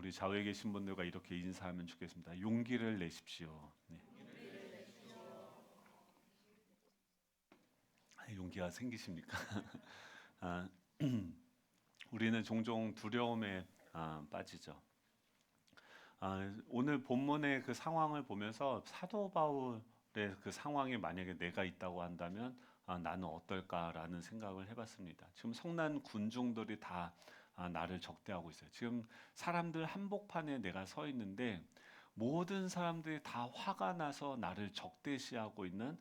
우리 좌우에 계신 분들과 이렇게 인사하면 좋겠습니다. 용기를 내십시오. 네. 용기가 생기십니까? 아, 우리는 종종 두려움에 빠지죠. 오늘 본문의 그 상황을 보면서 사도 바울의 그 상황에 만약에 내가 있다고 한다면 나는 어떨까라는 생각을 해봤습니다. 지금 성난 군중들이 다 나를 적대하고 있어요. 지금 사람들 한복판에 내가 서 있는데 모든 사람들이 다 화가 나서 나를 적대시하고 있는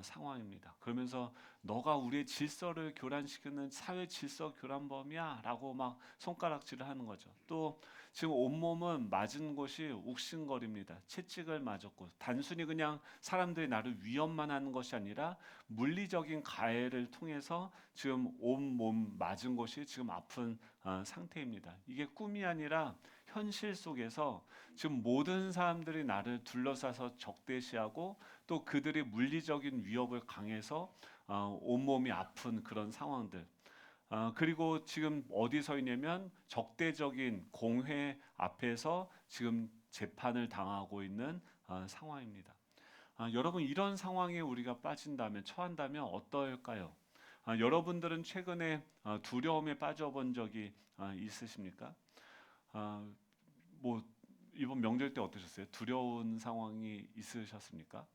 상황입니다. 그러면서 너가 우리의 질서를 교란시키는 사회 질서 교란범이야라고 막 손가락질을 하는 거죠. 또 지금 온몸은 맞은 곳이 욱신거립니다. 채찍을 맞았고 단순히 그냥 사람들이 나를 위협만 하는 것이 아니라 물리적인 가해를 통해서 지금 온몸 맞은 곳이 지금 아픈 상태입니다. 이게 꿈이 아니라 현실 속에서 지금 모든 사람들이 나를 둘러싸서 적대시하고 또 그들의 물리적인 위협을 강해서 온몸이 아픈 그런 상황들. 그리고 지금 어디 서 있냐면 적대적인 공회 앞에서 지금 재판을 당하고 있는 상황입니다. 여러분 이런 상황에 우리가 빠진다면 처한다면 어떨까요? 여러분들은 최근에 두려움에 빠져본 적이 있으십니까? 아, 뭐 이번 명절 때 어떠셨어요? 두려운 상황이 있으셨습니까?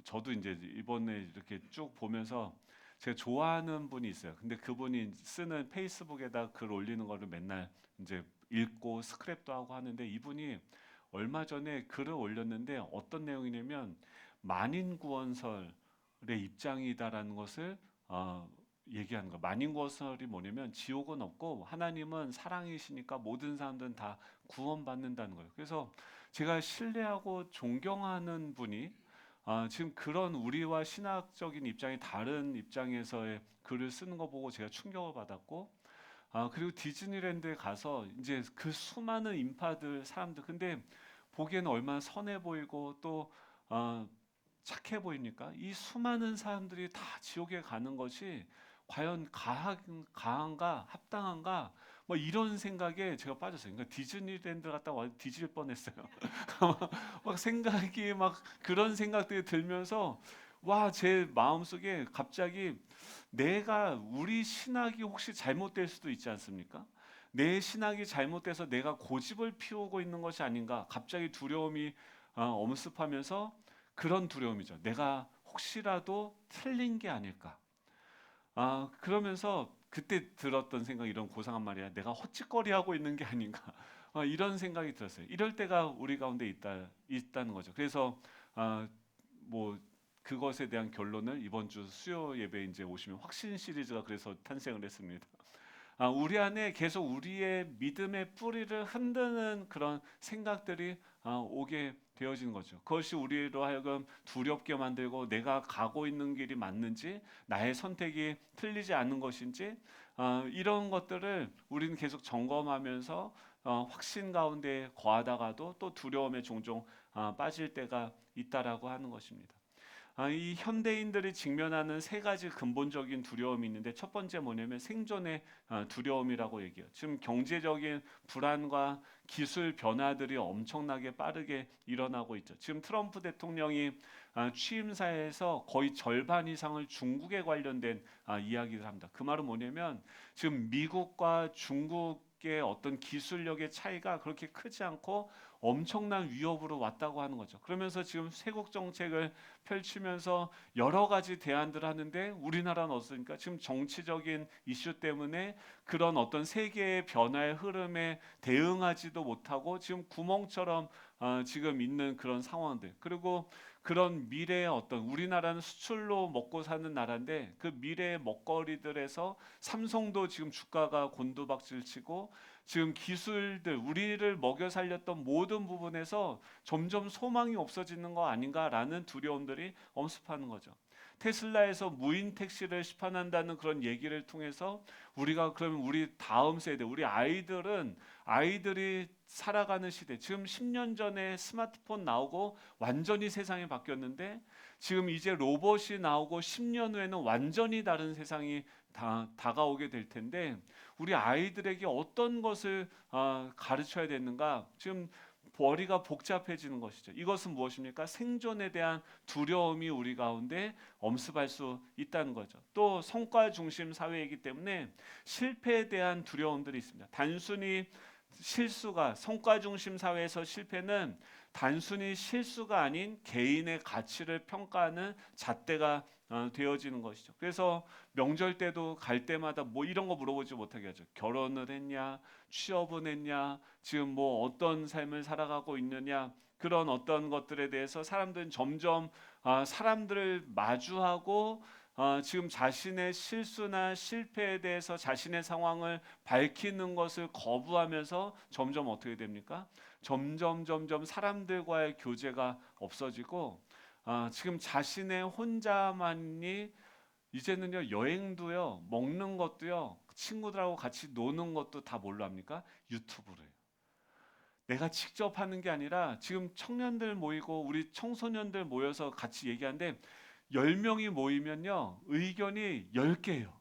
저도 이제 이번에 이렇게 쭉 보면서 제가 좋아하는 분이 있어요. 근데 그분이 쓰는 페이스북에다 글 올리는 거를 맨날 이제 읽고 스크랩도 하고 하는데 이분이 얼마 전에 글을 올렸는데 어떤 내용이냐면 만인구원설의 입장이다라는 것을 얘기하는 거. 만인구원설이 뭐냐면 지옥은 없고 하나님은 사랑이시니까 모든 사람들은 다 구원받는다는 거예요. 그래서 제가 신뢰하고 존경하는 분이 지금 그런 우리와 신학적인 입장이 다른 입장에서의 글을 쓰는 거 보고 제가 충격을 받았고 그리고 디즈니랜드에 가서 이제 그 수많은 인파들 사람들 근데 보기에는 얼마나 선해 보이고 또 착해 보입니까? 이 수많은 사람들이 다 지옥에 가는 것이 과연 가한가 합당한가 뭐 이런 생각에 제가 빠졌어요. 그러니까 디즈니랜드 갔다 와 뒤질 뻔했어요. 막 생각이 막 그런 생각들이 들면서 와, 제 마음속에 갑자기 내가 우리 신학이 혹시 잘못될 수도 있지 않습니까? 내 신학이 잘못돼서 내가 고집을 피우고 있는 것이 아닌가? 갑자기 두려움이 엄습하면서 그런 두려움이죠. 내가 혹시라도 틀린 게 아닐까? 그러면서 그때 들었던 생각 이런 고상한 말이야. 내가 헛짓거리하고 있는 게 아닌가? 이런 생각이 들었어요. 이럴 때가 우리 가운데 있다는 거죠. 그래서 뭐 그것에 대한 결론을 이번 주 수요 예배 이제 오시면 확신 시리즈가 그래서 탄생을 했습니다. 우리 안에 계속 우리의 믿음의 뿌리를 흔드는 그런 생각들이 오게 되어지는 거죠. 그것이 우리로 하여금 두렵게 만들고 내가 가고 있는 길이 맞는지 나의 선택이 틀리지 않은 것인지 이런 것들을 우리는 계속 점검하면서 확신 가운데 거하다가도 또 두려움에 종종 빠질 때가 있다라고 하는 것입니다. 이 현대인들이 직면하는 세 가지 근본적인 두려움이 있는데 첫 번째 뭐냐면 생존의 두려움이라고 얘기해요. 지금 경제적인 불안과 기술 변화들이 엄청나게 빠르게 일어나고 있죠. 지금 트럼프 대통령이 취임사에서 거의 절반 이상을 중국에 관련된 이야기를 합니다. 그 말은 뭐냐면 지금 미국과 중국의 어떤 기술력의 차이가 그렇게 크지 않고 엄청난 위협으로 왔다고 하는 거죠. 그러면서 지금 세국 정책을 펼치면서 여러 가지 대안들을 하는데 우리나라는 어떻습니까? 지금 정치적인 이슈 때문에 그런 어떤 세계의 변화의 흐름에 대응하지도 못하고 지금 구멍처럼 지금 있는 그런 상황들. 그리고 그런 미래의 어떤 우리나라는 수출로 먹고 사는 나라인데 그 미래의 먹거리들에서 삼성도 지금 주가가 곤두박질치고 지금 기술들 우리를 먹여 살렸던 모든 부분에서 점점 소망이 없어지는 거 아닌가라는 두려움들이 엄습하는 거죠. 테슬라에서 무인 택시를 시판한다는 그런 얘기를 통해서 우리가 그러면 우리 다음 세대, 우리 아이들이 살아가는 시대. 지금 10년 전에 스마트폰 나오고 완전히 세상이 바뀌었는데 지금 이제 로봇이 나오고 10년 후에는 완전히 다른 세상이 다가오게 될 텐데 우리 아이들에게 어떤 것을 가르쳐야 되는가 지금 머리가 복잡해지는 것이죠. 이것은 무엇입니까? 생존에 대한 두려움이 우리 가운데 엄습할 수 있다는 거죠. 또 성과 중심 사회이기 때문에 실패에 대한 두려움들이 있습니다. 단순히 실수가 성과 중심 사회에서 실패는 단순히 실수가 아닌 개인의 가치를 평가하는 잣대가 되어지는 것이죠. 그래서 명절 때도 갈 때마다 뭐 이런 거 물어보지 못하게 하죠. 결혼을 했냐, 취업은 했냐, 지금 뭐 어떤 삶을 살아가고 있느냐, 그런 어떤 것들에 대해서 사람들은 점점 사람들을 마주하고 지금 자신의 실수나 실패에 대해서 자신의 상황을 밝히는 것을 거부하면서 점점 어떻게 됩니까? 점점 사람들과의 교제가 없어지고 지금 자신의 혼자만이 이제는요 여행도요 먹는 것도요 친구들하고 같이 노는 것도 다 뭘로 합니까? 유튜브로 해요. 내가 직접 하는 게 아니라 지금 청년들 모이고 우리 청소년들 모여서 같이 얘기하는데 10명이 모이면요 의견이 10개예요.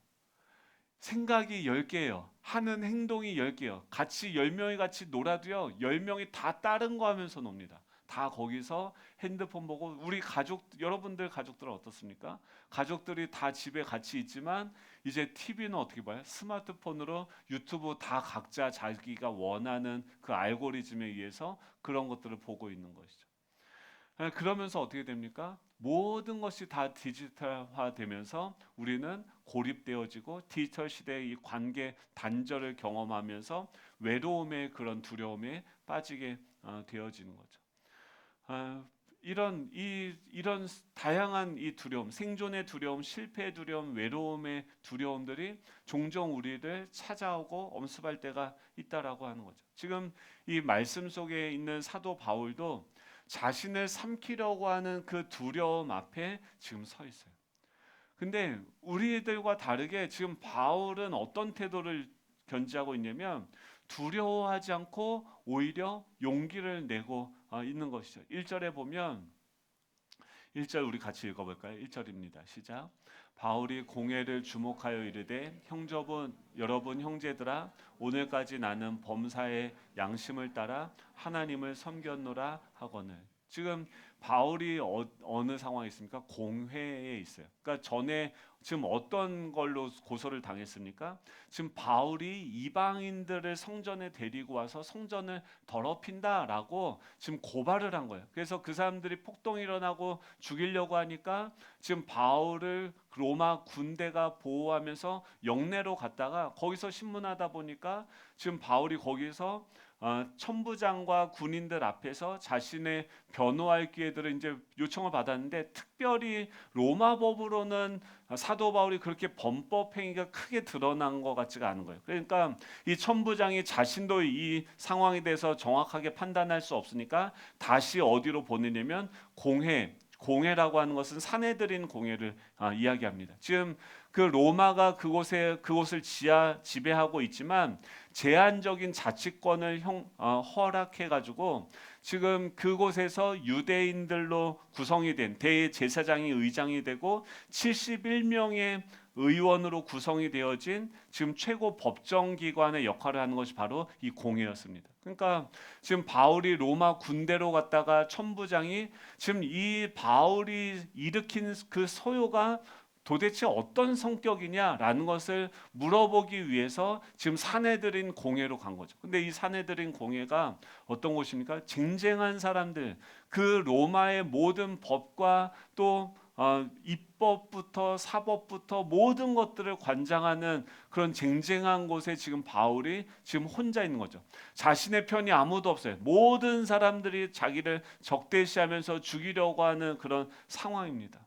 생각이 10개예요. 하는 행동이 10개예요. 같이 10명이 같이 놀아도요. 10명이 다 다른 거 하면서 놉니다. 다 거기서 핸드폰 보고 우리 가족 여러분들 가족들은 어떻습니까? 가족들이 다 집에 같이 있지만 이제 TV는 어떻게 봐요? 스마트폰으로 유튜브 다 각자 자기가 원하는 그 알고리즘에 의해서 그런 것들을 보고 있는 것이죠. 그러면서 어떻게 됩니까? 모든 것이 다 디지털화되면서 우리는 고립되어지고 디지털 시대의 이 관계 단절을 경험하면서 외로움의 그런 두려움에 빠지게 되어지는 거죠. 이런 다양한 이 두려움, 생존의 두려움, 실패의 두려움, 외로움의 두려움들이 종종 우리를 찾아오고 엄습할 때가 있다라고 하는 거죠. 지금 이 말씀 속에 있는 사도 바울도 자신을 삼키려고 하는 그 두려움 앞에 지금 서 있어요. 근데 우리들과 다르게 지금 바울은 어떤 태도를 견지하고 있냐면 두려워하지 않고 오히려 용기를 내고 있는 것이죠. 1절에 보면 1절 우리 같이 읽어볼까요? 1절입니다. 시작. 바울이 공회를 주목하여 이르되 여러분 형제들아 오늘까지 나는 범사의 양심을 따라 하나님을 섬겼노라 하거늘. 지금 바울이 어느 상황에 있습니까? 공회에 있어요. 그러니까 전에 지금 어떤 걸로 고소를 당했습니까? 지금 바울이 이방인들을 성전에 데리고 와서 성전을 더럽힌다라고 지금 고발을 한 거예요. 그래서 그 사람들이 폭동이 일어나고 죽이려고 하니까 지금 바울을 로마 군대가 보호하면서 영내로 갔다가 거기서 신문하다 보니까 지금 바울이 거기서 천부장과 군인들 앞에서 자신의 변호할 기회들을 이제 요청을 받았는데 특별히 로마 법으로는 사도 바울이 그렇게 범법 행위가 크게 드러난 것 같지가 않은 거예요. 그러니까 이 천부장이 자신도 이 상황에 대해서 정확하게 판단할 수 없으니까 다시 어디로 보내냐면 공회라고 하는 것은 사내들인 공회를 이야기합니다. 지금 그 로마가 그곳을 지배하고 있지만 제한적인 자치권을 허락해 가지고 지금 그곳에서 유대인들로 구성이 된 대제사장이 의장이 되고 71명의 의원으로 구성이 되어진 지금 최고 법정기관의 역할을 하는 것이 바로 이 공회였습니다. 그러니까 지금 바울이 로마 군대로 갔다가 천부장이 지금 이 바울이 일으킨 그 소요가 도대체 어떤 성격이냐라는 것을 물어보기 위해서 지금 사내들인 공회로 간 거죠. 근데 이 사내들인 공회가 어떤 곳입니까? 쟁쟁한 사람들, 그 로마의 모든 법과 또 입법부터 사법부터 모든 것들을 관장하는 그런 쟁쟁한 곳에 지금 바울이 지금 혼자 있는 거죠. 자신의 편이 아무도 없어요. 모든 사람들이 자기를 적대시하면서 죽이려고 하는 그런 상황입니다.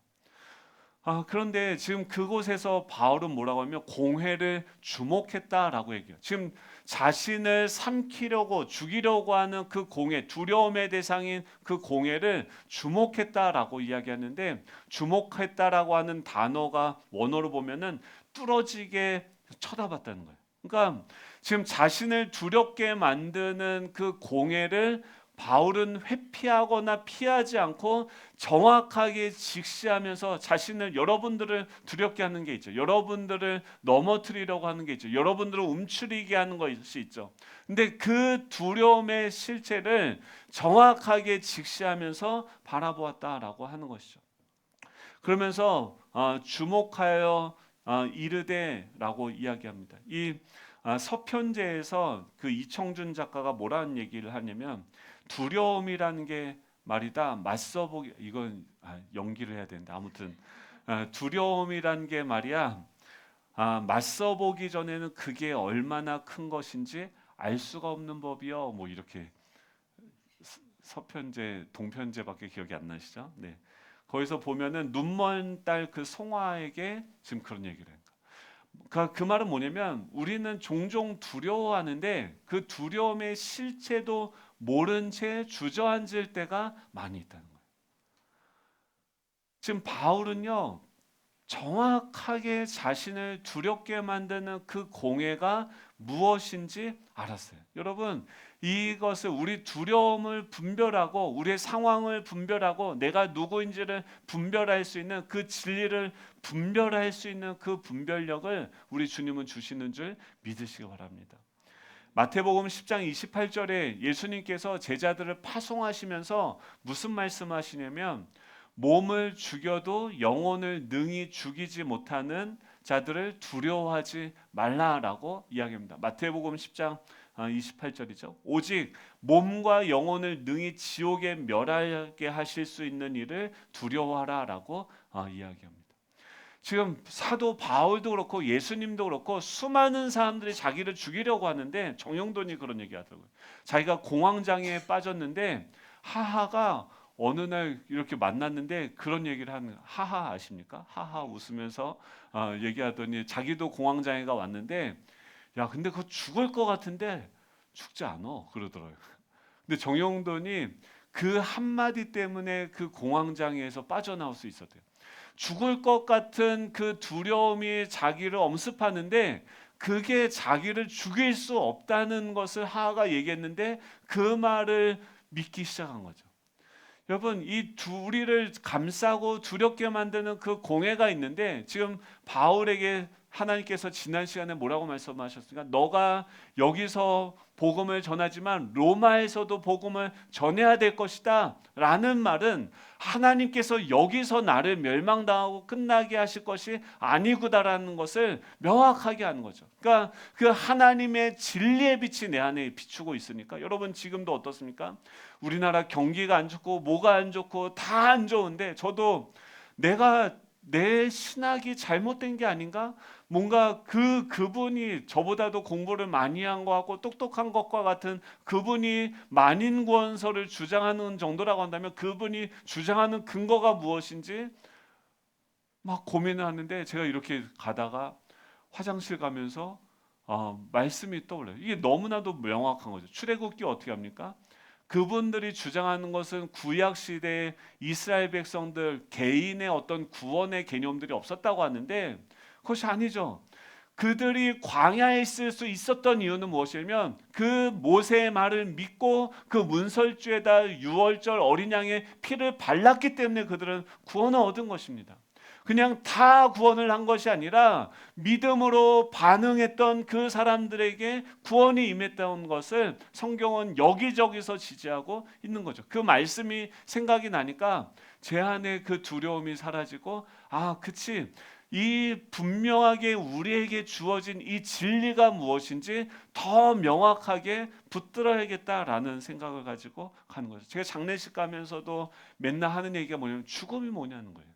그런데 지금 그곳에서 바울은 뭐라고 하면 공회를 주목했다라고 얘기해요. 지금 자신을 삼키려고 죽이려고 하는 그 공회, 두려움의 대상인 그 공회를 주목했다라고 이야기하는데 주목했다라고 하는 단어가 원어로 보면은 뚫어지게 쳐다봤다는 거예요. 그러니까 지금 자신을 두렵게 만드는 그 공회를 바울은 회피하거나 피하지 않고 정확하게 직시하면서 자신을, 여러분들을 두렵게 하는 게 있죠. 여러분들을 넘어뜨리려고 하는 게 있죠. 여러분들을 움츠리게 하는 것이 있죠. 근데 그 두려움의 실체를 정확하게 직시하면서 바라보았다라고 하는 것이죠. 그러면서 주목하여 이르되라고 이야기합니다. 이 서편제에서 그 이청준 작가가 뭐라는 얘기를 하냐면, 두려움이라는 게 말이다 맞서보기, 이건 연기를 해야 되는데, 아무튼 두려움이라는 게 말이야, 맞서보기 전에는 그게 얼마나 큰 것인지 알 수가 없는 법이요. 뭐 이렇게, 서편제 동편제밖에 기억이 안 나시죠? 네. 거기서 보면은 눈먼 딸 그 송화에게 지금 그런 얘기를 해요. 그 말은 뭐냐면, 우리는 종종 두려워하는데 그 두려움의 실체도 모른 채 주저앉을 때가 많이 있다는 거예요. 지금 바울은요, 정확하게 자신을 두렵게 만드는 그 공해가 무엇인지 알았어요. 여러분, 이것을, 우리 두려움을 분별하고 우리의 상황을 분별하고 내가 누구인지를 분별할 수 있는 그 진리를 분별할 수 있는 그 분별력을 우리 주님은 주시는 줄 믿으시기 바랍니다. 마태복음 10장 28절에 예수님께서 제자들을 파송하시면서 무슨 말씀하시냐면, 몸을 죽여도 영혼을 능히 죽이지 못하는 자들을 두려워하지 말라라고 이야기합니다. 마태복음 10장 28절이죠. 오직 몸과 영혼을 능히 지옥에 멸하게 하실 수 있는 일을 두려워하라라고 이야기합니다. 지금 사도 바울도 그렇고 예수님도 그렇고 수많은 사람들이 자기를 죽이려고 하는데, 정영돈이 그런 얘기 하더라고요. 자기가 공황장애에 빠졌는데 하하가 어느 날 이렇게 만났는데 그런 얘기를 하는 거예요. 하하 아십니까? 하하 웃으면서 얘기하더니 자기도 공황장애가 왔는데, 야 근데 그거 죽을 것 같은데 죽지 않아 그러더라고요. 근데 정영돈이 그 한마디 때문에 그 공황장애에서 빠져나올 수 있었대요. 죽을 것 같은 그 두려움이 자기를 엄습하는데 그게 자기를 죽일 수 없다는 것을 하하가 얘기했는데 그 말을 믿기 시작한 거죠. 여러분, 이 우리를 감싸고 두렵게 만드는 그 공해가 있는데, 지금 바울에게 하나님께서 지난 시간에 뭐라고 말씀하셨습니까? 너가 여기서 복음을 전하지만 로마에서도 복음을 전해야 될 것이다 라는 말은, 하나님께서 여기서 나를 멸망당하고 끝나게 하실 것이 아니구다라는 것을 명확하게 하는 거죠. 그러니까 그 하나님의 진리의 빛이 내 안에 비추고 있으니까. 여러분, 지금도 어떻습니까? 우리나라 경기가 안 좋고 뭐가 안 좋고 다 안 좋은데, 저도 내 신학이 잘못된 게 아닌가? 뭔가 그분이 저보다도 공부를 많이 한 것 같고 똑똑한 것과 같은 그분이 만인구원설을 주장하는 정도라고 한다면, 그분이 주장하는 근거가 무엇인지 막 고민을 하는데, 제가 이렇게 가다가 화장실 가면서 말씀이 떠올라요. 이게 너무나도 명확한 거죠. 출애굽기 어떻게 합니까? 그분들이 주장하는 것은 구약 시대의 이스라엘 백성들 개인의 어떤 구원의 개념들이 없었다고 하는데, 그것이 아니죠. 그들이 광야에 있을 수 있었던 이유는 무엇이냐면, 그 모세의 말을 믿고 그 문설주에다 유월절 어린 양의 피를 발랐기 때문에 그들은 구원을 얻은 것입니다. 그냥 다 구원을 한 것이 아니라 믿음으로 반응했던 그 사람들에게 구원이 임했던 것을 성경은 여기저기서 지지하고 있는 거죠. 그 말씀이 생각이 나니까 제 안에 그 두려움이 사라지고, 그치, 이 분명하게 우리에게 주어진 이 진리가 무엇인지 더 명확하게 붙들어야겠다라는 생각을 가지고 가는 거죠. 제가 장례식 가면서도 맨날 하는 얘기가 뭐냐면, 죽음이 뭐냐는 거예요.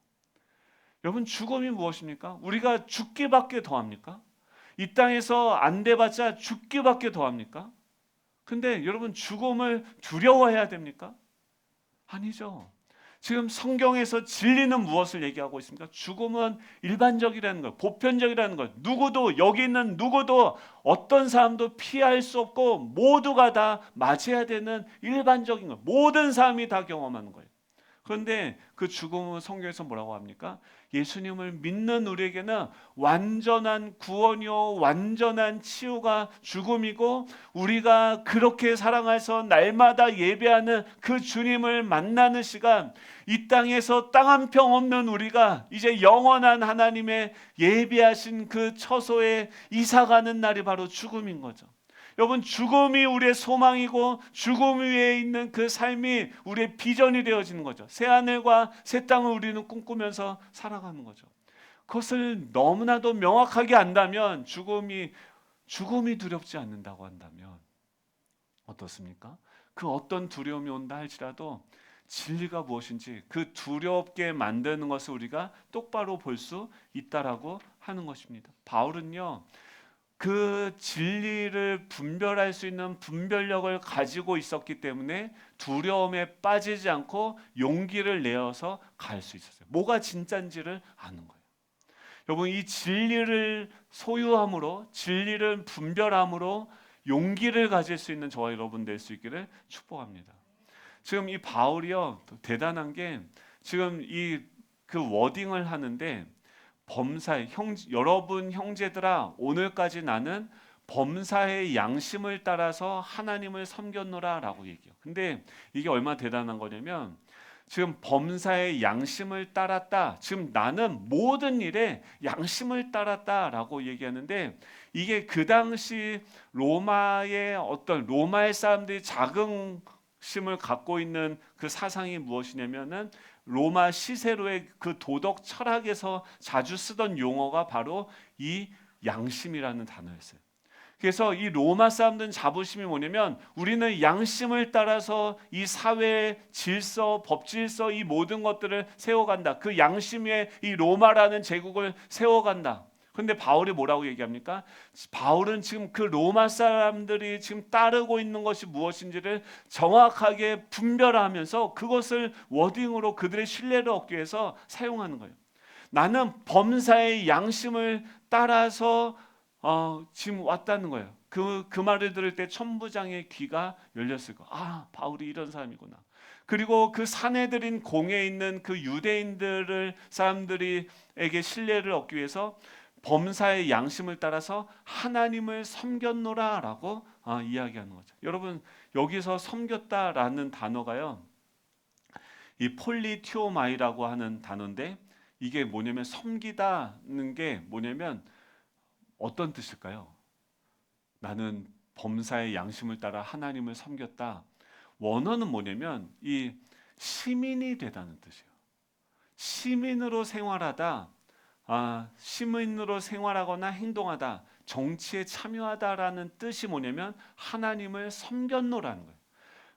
여러분, 죽음이 무엇입니까? 우리가 죽기밖에 더합니까? 이 땅에서 안 돼봤자 죽기밖에 더합니까? 근데 여러분, 죽음을 두려워해야 됩니까? 아니죠. 지금 성경에서 진리는 무엇을 얘기하고 있습니까? 죽음은 일반적이라는 것, 보편적이라는 것, 누구도, 여기 있는 누구도, 어떤 사람도 피할 수 없고 모두가 다 맞이해야 되는 일반적인 것, 모든 사람이 다 경험하는 거예요. 그런데 그 죽음은 성경에서 뭐라고 합니까? 예수님을 믿는 우리에게는 완전한 구원이요, 완전한 치유가 죽음이고, 우리가 그렇게 사랑해서 날마다 예배하는 그 주님을 만나는 시간, 이 땅에서 땅 한 평 없는 우리가 이제 영원한 하나님의 예비하신 그 처소에 이사가는 날이 바로 죽음인 거죠. 여러분, 죽음이 우리의 소망이고 죽음 위에 있는 그 삶이 우리의 비전이 되어지는 거죠. 새 하늘과 새 땅을 우리는 꿈꾸면서 살아가는 거죠. 그것을 너무나도 명확하게 안다면, 죽음이 두렵지 않는다고 한다면 어떻습니까? 그 어떤 두려움이 온다 할지라도 진리가 무엇인지 그 두렵게 만드는 것을 우리가 똑바로 볼 수 있다라고 하는 것입니다. 바울은요, 그 진리를 분별할 수 있는 분별력을 가지고 있었기 때문에 두려움에 빠지지 않고 용기를 내어서 갈 수 있었어요. 뭐가 진짜인지를 아는 거예요. 여러분, 이 진리를 소유함으로, 진리를 분별함으로 용기를 가질 수 있는 저와 여러분 될 수 있기를 축복합니다. 지금 이 바울이요, 대단한 게 지금 그 워딩을 하는데, 여러분 형제들아, 오늘까지 나는 범사의 양심을 따라서 하나님을 섬겼노라라고 얘기해요. 근데 이게 얼마나 대단한 거냐면, 지금 범사의 양심을 따랐다, 지금 나는 모든 일에 양심을 따랐다라고 얘기하는데, 이게 그 당시 로마의 사람들이 자긍심을 갖고 있는 그 사상이 무엇이냐면은, 로마 시세로의 그 도덕 철학에서 자주 쓰던 용어가 바로 이 양심이라는 단어였어요. 그래서 이 로마 사람들은 자부심이 뭐냐면, 우리는 양심을 따라서 이 사회의 질서, 법질서, 이 모든 것들을 세워간다. 그 양심 위에 이 로마라는 제국을 세워간다. 그런데 바울이 뭐라고 얘기합니까? 바울은 지금 그 로마 사람들이 지금 따르고 있는 것이 무엇인지를 정확하게 분별하면서 그것을 워딩으로 그들의 신뢰를 얻기 위해서 사용하는 거예요. 나는 범사의 양심을 따라서 지금 왔다는 거예요. 그 말을 들을 때 천부장의 귀가 열렸을 거예요. 아, 바울이 이런 사람이구나. 그리고 그 사내들인 공에 있는 그 사람들에게 신뢰를 얻기 위해서 범사의 양심을 따라서 하나님을 섬겼노라라고 이야기하는 거죠. 여러분, 여기서 섬겼다라는 단어가요, 이 폴리티오마이라고 하는 단어인데, 이게 뭐냐면, 섬기다는 게 뭐냐면 어떤 뜻일까요? 나는 범사의 양심을 따라 하나님을 섬겼다. 원어는 뭐냐면 이 시민이 되다는 뜻이에요. 시민으로 생활하다, 시민으로 생활하거나 행동하다, 정치에 참여하다라는 뜻이 뭐냐면 하나님을 섬겼노라는 거예요.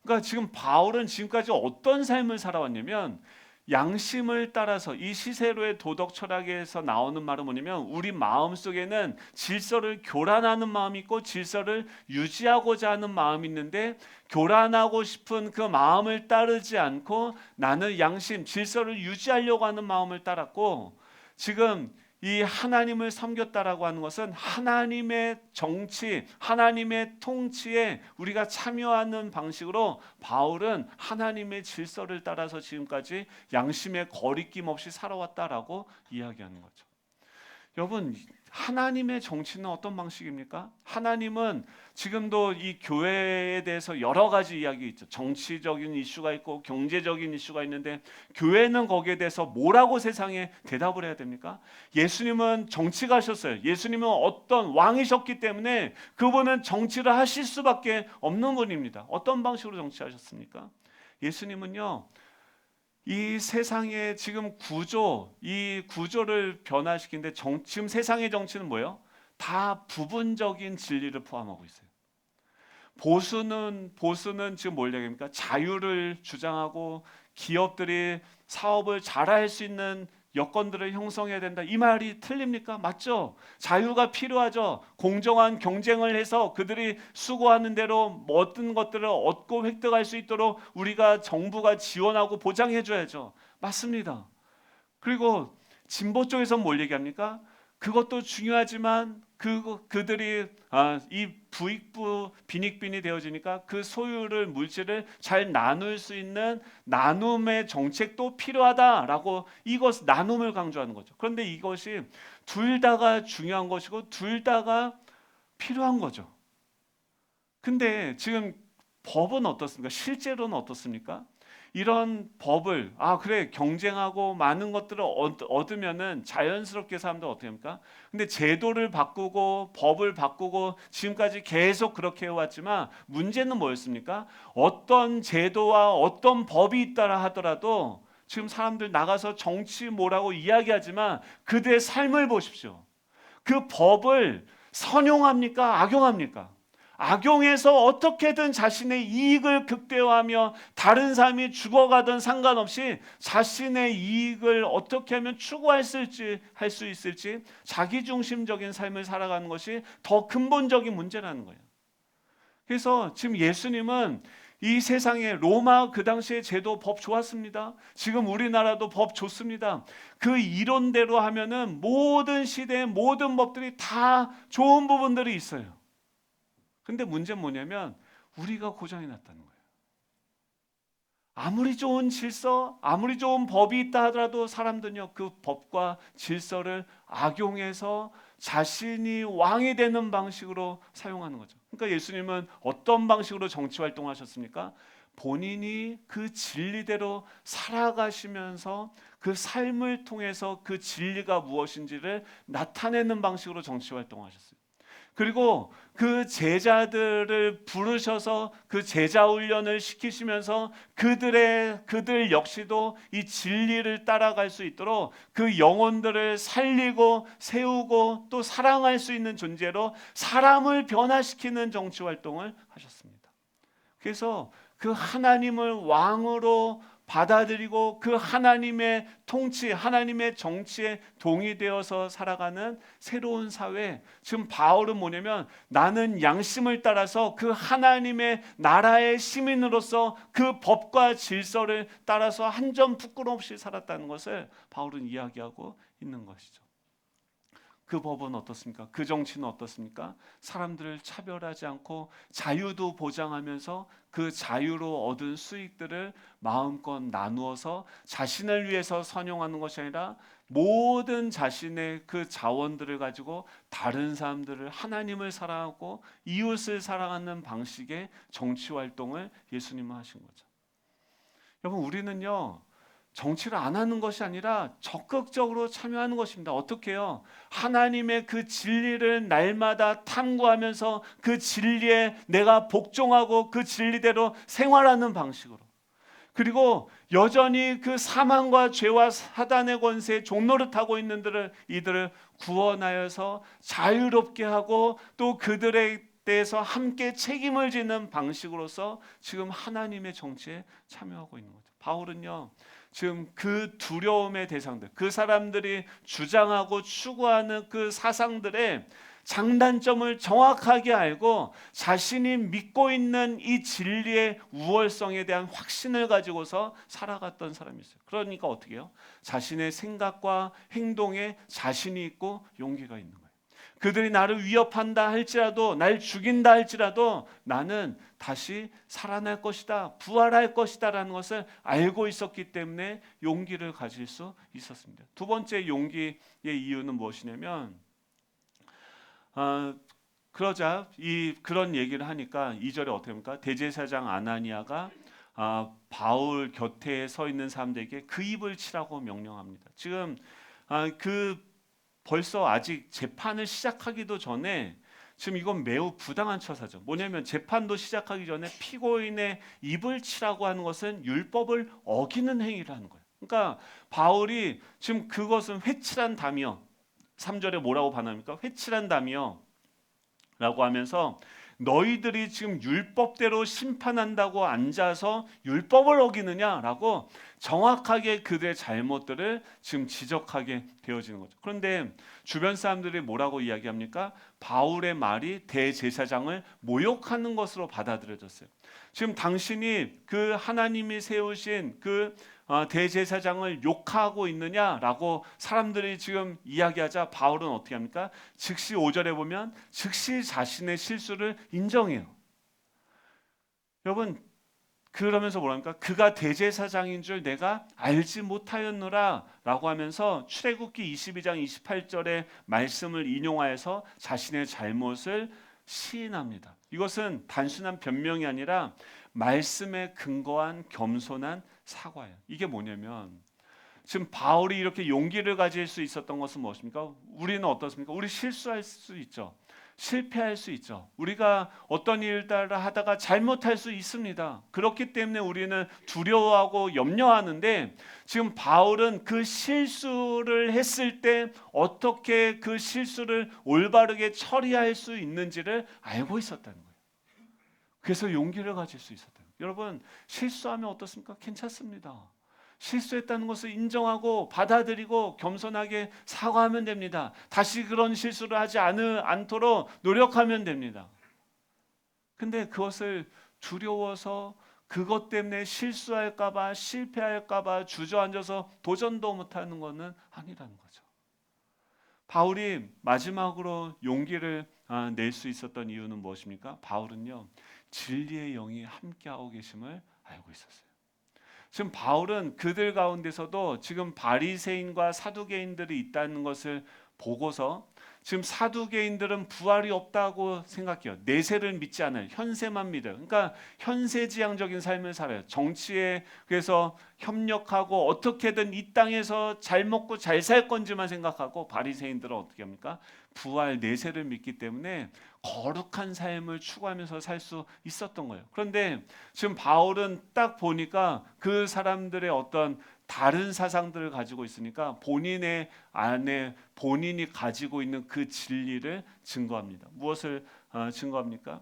그러니까 지금 바울은 지금까지 어떤 삶을 살아왔냐면, 양심을 따라서, 이 시세로의 도덕 철학에서 나오는 말은 뭐냐면, 우리 마음속에는 질서를 교란하는 마음이 있고 질서를 유지하고자 하는 마음이 있는데, 교란하고 싶은 그 마음을 따르지 않고 나는 양심, 질서를 유지하려고 하는 마음을 따랐고, 지금 이 하나님을 섬겼다라고 하는 것은 하나님의 정치, 하나님의 통치에 우리가 참여하는 방식으로 바울은 하나님의 질서를 따라서 지금까지 양심의 거리낌 없이 살아왔다라고 이야기하는 거죠. 여러분, 하나님의 정치는 어떤 방식입니까? 하나님은 지금도 이 교회에 대해서 여러 가지 이야기 있죠. 정치적인 이슈가 있고 경제적인 이슈가 있는데, 교회는 거기에 대해서 뭐라고 세상에 대답을 해야 됩니까? 예수님은 정치가셨어요. 예수님은 어떤 왕이셨기 때문에 그분은 정치를 하실 수밖에 없는 분입니다. 어떤 방식으로 정치하셨습니까? 예수님은요, 이 세상의 지금 이 구조를 변화시키는데, 지금 세상의 정치는 뭐예요? 다 부분적인 진리를 포함하고 있어요. 보수는 지금 뭘 얘기합니까? 자유를 주장하고 기업들이 사업을 잘할 수 있는 여건들을 형성해야 된다. 이 말이 틀립니까? 맞죠? 자유가 필요하죠. 공정한 경쟁을 해서 그들이 수고하는 대로 어떤 것들을 얻고 획득할 수 있도록 우리가 정부가 지원하고 보장해 줘야죠. 맞습니다. 그리고 진보 쪽에서는 뭘 얘기합니까? 그것도 중요하지만 그들이 이 부익부 빈익빈이 되어지니까 그 소유를 물질을 잘 나눌 수 있는 나눔의 정책도 필요하다라고 이것 나눔을 강조하는 거죠. 그런데 이것이 둘 다가 중요한 것이고 둘 다가 필요한 거죠. 근데 지금 법은 어떻습니까? 실제로는 어떻습니까? 이런 법을 그래 경쟁하고 많은 것들을 얻으면은 자연스럽게 사람들 어떻게 합니까? 근데 제도를 바꾸고 법을 바꾸고 지금까지 계속 그렇게 해왔지만 문제는 뭐였습니까? 어떤 제도와 어떤 법이 있다라 하더라도 지금 사람들 나가서 정치 뭐라고 이야기하지만 그들의 삶을 보십시오. 그 법을 선용합니까? 악용합니까? 악용해서 어떻게든 자신의 이익을 극대화하며 다른 사람이 죽어가든 상관없이 자신의 이익을 어떻게 하면 추구할 수 있을지 자기중심적인 삶을 살아가는 것이 더 근본적인 문제라는 거예요. 그래서 지금 예수님은 이 세상에 로마 그 당시에 제도 법 좋았습니다. 지금 우리나라도 법 좋습니다. 그 이론대로 하면은 모든 시대의 모든 법들이 다 좋은 부분들이 있어요. 근데 문제는 뭐냐면 우리가 고장이 났다는 거예요. 아무리 좋은 질서, 아무리 좋은 법이 있다 하더라도 사람들은요 그 법과 질서를 악용해서 자신이 왕이 되는 방식으로 사용하는 거죠. 그러니까 예수님은 어떤 방식으로 정치 활동하셨습니까? 본인이 그 진리대로 살아가시면서 그 삶을 통해서 그 진리가 무엇인지를 나타내는 방식으로 정치 활동하셨어요. 그리고 그 제자들을 부르셔서 그 제자 훈련을 시키시면서 그들 역시도 이 진리를 따라갈 수 있도록 그 영혼들을 살리고 세우고 또 사랑할 수 있는 존재로 사람을 변화시키는 정치 활동을 하셨습니다. 그래서 그 하나님을 왕으로 받아들이고 그 하나님의 통치, 하나님의 정치에 동의되어서 살아가는 새로운 사회. 지금 바울은 뭐냐면 나는 양심을 따라서 그 하나님의 나라의 시민으로서 그 법과 질서를 따라서 한 점 부끄럼 없이 살았다는 것을 바울은 이야기하고 있는 것이죠. 그 법은 어떻습니까? 그 정치는 어떻습니까? 사람들을 차별하지 않고 자유도 보장하면서 그 자유로 얻은 수익들을 마음껏 나누어서 자신을 위해서 선용하는 것이 아니라 모든 자신의 그 자원들을 가지고 다른 사람들을 하나님을 사랑하고 이웃을 사랑하는 방식의 정치 활동을 예수님은 하신 거죠. 여러분 우리는요 정치를 안 하는 것이 아니라 적극적으로 참여하는 것입니다. 어떻게 해요? 하나님의 그 진리를 날마다 탐구하면서 그 진리에 내가 복종하고 그 진리대로 생활하는 방식으로. 그리고 여전히 그 사망과 죄와 사단의 권세에 종노릇하고 있는 이들을 구원하여서 자유롭게 하고 또 그들에 대해서 함께 책임을 지는 방식으로서 지금 하나님의 정치에 참여하고 있는 거죠. 바울은요. 지금 그 두려움의 대상들, 그 사람들이 주장하고 추구하는 그 사상들의 장단점을 정확하게 알고 자신이 믿고 있는 이 진리의 우월성에 대한 확신을 가지고서 살아갔던 사람이 있어요. 그러니까 어떻게 해요? 자신의 생각과 행동에 자신이 있고 용기가 있는 거예요. 그들이 나를 위협한다 할지라도 날 죽인다 할지라도 나는 다시 살아날 것이다, 부활할 것이다 라는 것을 알고 있었기 때문에 용기를 가질 수 있었습니다. 두 번째 용기의 이유는 무엇이냐면 그러자 그런 얘기를 하니까 2절에 어떻게 합니까? 대제사장 아나니아가 바울 곁에 서 있는 사람들에게 그 입을 치라고 명령합니다. 지금 벌써 아직 재판을 시작하기도 전에 지금 이건 매우 부당한 처사죠. 뭐냐면 재판도 시작하기 전에 피고인의 입을 치라고 하는 것은 율법을 어기는 행위를 하는 거예요. 그러니까 바울이 지금 그것은 회칠한다며 3절에 뭐라고 반합니까? 회칠한다며 라고 하면서 너희들이 지금 율법대로 심판한다고 앉아서 율법을 어기느냐라고 정확하게 그들의 잘못들을 지금 지적하게 되어지는 거죠. 그런데 주변 사람들이 뭐라고 이야기합니까? 바울의 말이 대제사장을 모욕하는 것으로 받아들여졌어요. 지금 당신이 그 하나님이 세우신 그 대제사장을 욕하고 있느냐라고 사람들이 지금 이야기하자 바울은 어떻게 합니까? 즉시 5절에 보면 즉시 자신의 실수를 인정해요. 여러분, 그러면서 뭐랍니까? 그가 대제사장인 줄 내가 알지 못하였노라 라고 하면서 출애굽기 22장 28절의 말씀을 인용하여서 자신의 잘못을 시인합니다. 이것은 단순한 변명이 아니라 말씀에 근거한 겸손한 사과예요. 이게 뭐냐면 지금 바울이 이렇게 용기를 가질 수 있었던 것은 무엇입니까? 우리는 어떻습니까? 우리 실수할 수 있죠. 실패할 수 있죠. 우리가 어떤 일들을 하다가 잘못할 수 있습니다. 그렇기 때문에 우리는 두려워하고 염려하는데 지금 바울은 그 실수를 했을 때 어떻게 그 실수를 올바르게 처리할 수 있는지를 알고 있었다는 거예요. 그래서 용기를 가질 수 있었다는 거예요. 여러분, 실수하면 어떻습니까? 괜찮습니다. 실수했다는 것을 인정하고 받아들이고 겸손하게 사과하면 됩니다. 다시 그런 실수를 하지 않도록 노력하면 됩니다. 근데 그것을 두려워서 그것 때문에 실수할까봐 실패할까봐 주저앉아서 도전도 못하는 것은 아니라는 거죠. 바울이 마지막으로 용기를 낼 수 있었던 이유는 무엇입니까? 바울은요, 진리의 영이 함께하고 계심을 알고 있었어요. 지금 바울은 그들 가운데서도 지금 바리새인과 사두개인들이 있다는 것을 보고서 지금 사두개인들은 부활이 없다고 생각해요. 내세를 믿지 않아요. 현세만 믿어요. 그러니까 현세지향적인 삶을 살아요. 정치에 그래서 협력하고 어떻게든 이 땅에서 잘 먹고 잘 살 건지만 생각하고 바리새인들은 어떻게 합니까? 부활 내세를 믿기 때문에 거룩한 삶을 추구하면서 살 수 있었던 거예요. 그런데 지금 바울은 딱 보니까 그 사람들의 어떤 다른 사상들을 가지고 있으니까 본인의 안에 본인이 가지고 있는 그 진리를 증거합니다. 무엇을 증거합니까?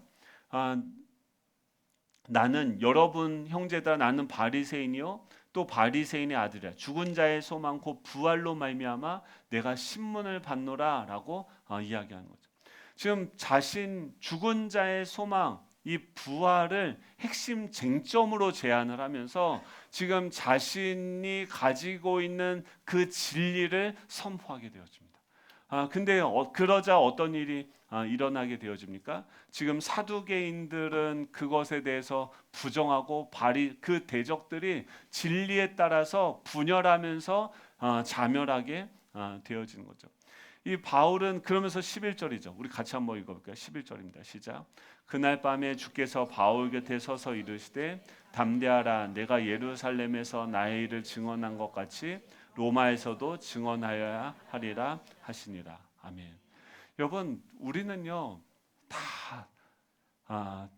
나는 여러분 형제다. 나는 바리새인이요 또 바리새인의 아들이야. 죽은 자의 소망 곧 부활로 말미암아 내가 신문을 받노라라고 이야기하는 거죠. 지금 자신 죽은 자의 소망 이 부활을 핵심 쟁점으로 제안을 하면서 지금 자신이 가지고 있는 그 진리를 선포하게 되어집니다. 근데 그러자 어떤 일이 일어나게 되어집니까? 지금 사두개인들은 그것에 대해서 부정하고 그 대적들이 진리에 따라서 분열하면서 자멸하게 되어지는 거죠. 이 바울은 그러면서 11절이죠. 우리 같이 한번 읽어볼까요? 11절입니다. 시작. 그날 밤에 주께서 바울 곁에 서서 이르시되 담대하라. 내가 예루살렘에서 나의 일을 증언한 것 같이 로마에서도 증언하여야 하리라 하시니라. 아멘. 여러분, 우리는요 다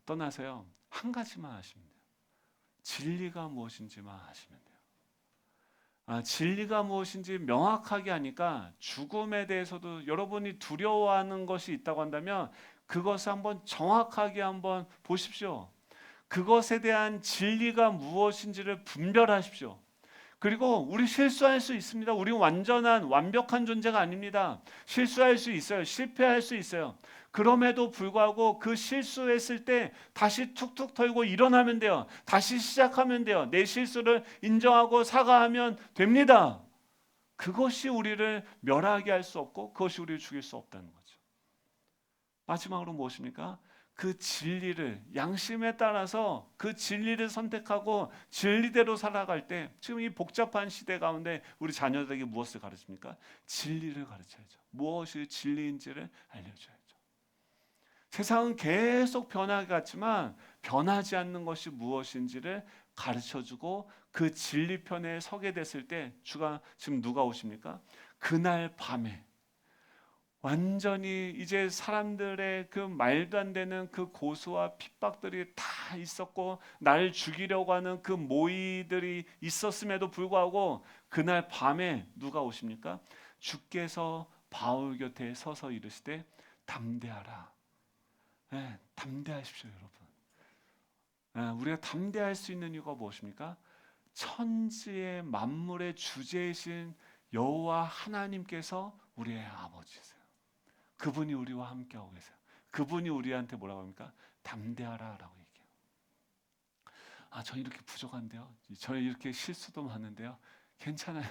떠나서요 한 가지만 하시면 돼요. 진리가 무엇인지만 하시면 돼요. 진리가 무엇인지 명확하게 하니까 죽음에 대해서도 여러분이 두려워하는 것이 있다고 한다면 그것을 한번 정확하게 한번 보십시오. 그것에 대한 진리가 무엇인지를 분별하십시오. 그리고 우리 실수할 수 있습니다. 우리 완벽한 존재가 아닙니다. 실수할 수 있어요. 실패할 수 있어요. 그럼에도 불구하고 그 실수했을 때 다시 툭툭 털고 일어나면 돼요. 다시 시작하면 돼요. 내 실수를 인정하고 사과하면 됩니다. 그것이 우리를 멸하게 할 수 없고 그것이 우리를 죽일 수 없다는 거죠. 마지막으로 무엇입니까? 그 진리를 양심에 따라서 그 진리를 선택하고 진리대로 살아갈 때 지금 이 복잡한 시대 가운데 우리 자녀들에게 무엇을 가르칩니까? 진리를 가르쳐야죠. 무엇이 진리인지를 알려줘야죠. 세상은 계속 변화같지만 변하지 않는 것이 무엇인지를 가르쳐주고 그 진리 편에 서게 됐을 때 주가 지금 누가 오십니까? 그날 밤에 완전히 이제 사람들의 그 말도 안 되는 그 고소와 핍박들이 다 있었고 나를 죽이려고 하는 그 모의들이 있었음에도 불구하고 그날 밤에 누가 오십니까? 주께서 바울 곁에 서서 이르시되 담대하라. 네, 담대하십시오, 여러분. 우리가 담대할 수 있는 이유가 무엇입니까? 천지의 만물의 주제이신 여호와 하나님께서 우리의 아버지세요. 그분이 우리와 함께하고 계세요. 그분이 우리한테 뭐라고 합니까? 담대하라라고 얘기해요. 저 이렇게 부족한데요. 저 이렇게 실수도 많은데요. 괜찮아요.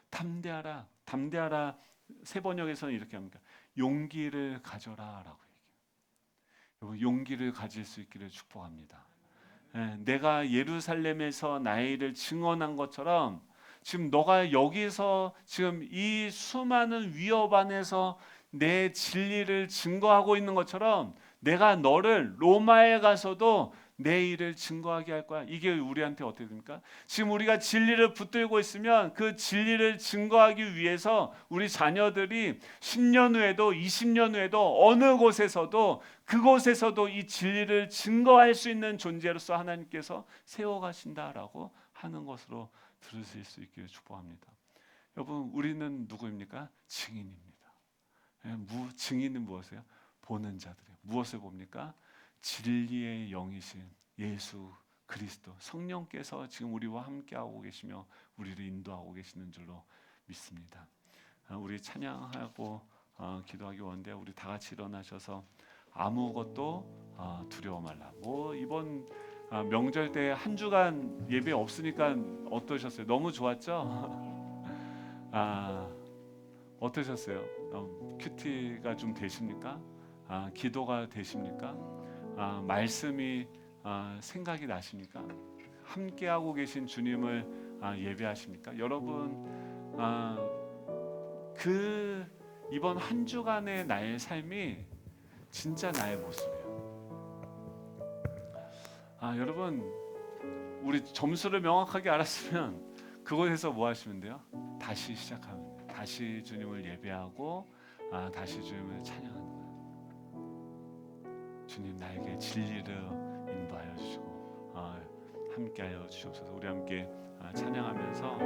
담대하라. 담대하라. 새 번역에서는 이렇게 합니다. 용기를 가져라라고 얘기해요. 용기를 가질 수 있기를 축복합니다. 내가 예루살렘에서 나의 일을 증언한 것처럼 지금 너가 여기서 지금 이 수많은 위협 안에서 내 진리를 증거하고 있는 것처럼 내가 너를 로마에 가서도 내 일을 증거하게 할 거야. 이게 우리한테 어떻게 됩니까? 지금 우리가 진리를 붙들고 있으면 그 진리를 증거하기 위해서 우리 자녀들이 10년 후에도 20년 후에도 어느 곳에서도 그곳에서도 이 진리를 증거할 수 있는 존재로서 하나님께서 세워가신다라고 하는 것으로 들으실 수 있기를 축복합니다. 여러분, 우리는 누구입니까? 증인입니다. 증인은 무엇이에요? 보는 자들이에요. 무엇을 봅니까? 진리의 영이신 예수 그리스도 성령께서 지금 우리와 함께하고 계시며 우리를 인도하고 계시는 줄로 믿습니다. 우리 찬양하고 기도하기 원한데 우리 다 같이 일어나셔서 아무것도 두려워 말라. 이번 명절 때 한 주간 예배 없으니까 어떠셨어요? 너무 좋았죠? 어떠셨어요? 큐티가 좀 되십니까? 기도가 되십니까? 말씀이 생각이 나십니까? 함께하고 계신 주님을 예배하십니까? 여러분, 그 이번 한 주간의 나의 삶이 진짜 나의 모습이에요. 여러분, 우리 점수를 명확하게 알았으면 그곳에서 뭐 하시면 돼요? 다시 시작하면 돼요. 다시 주님을 예배하고 다시 주님을 찬양하는 거예요. 주님, 나에게 진리를 인도하여 주시고 함께하여 주시옵소서. 우리 함께 찬양하면서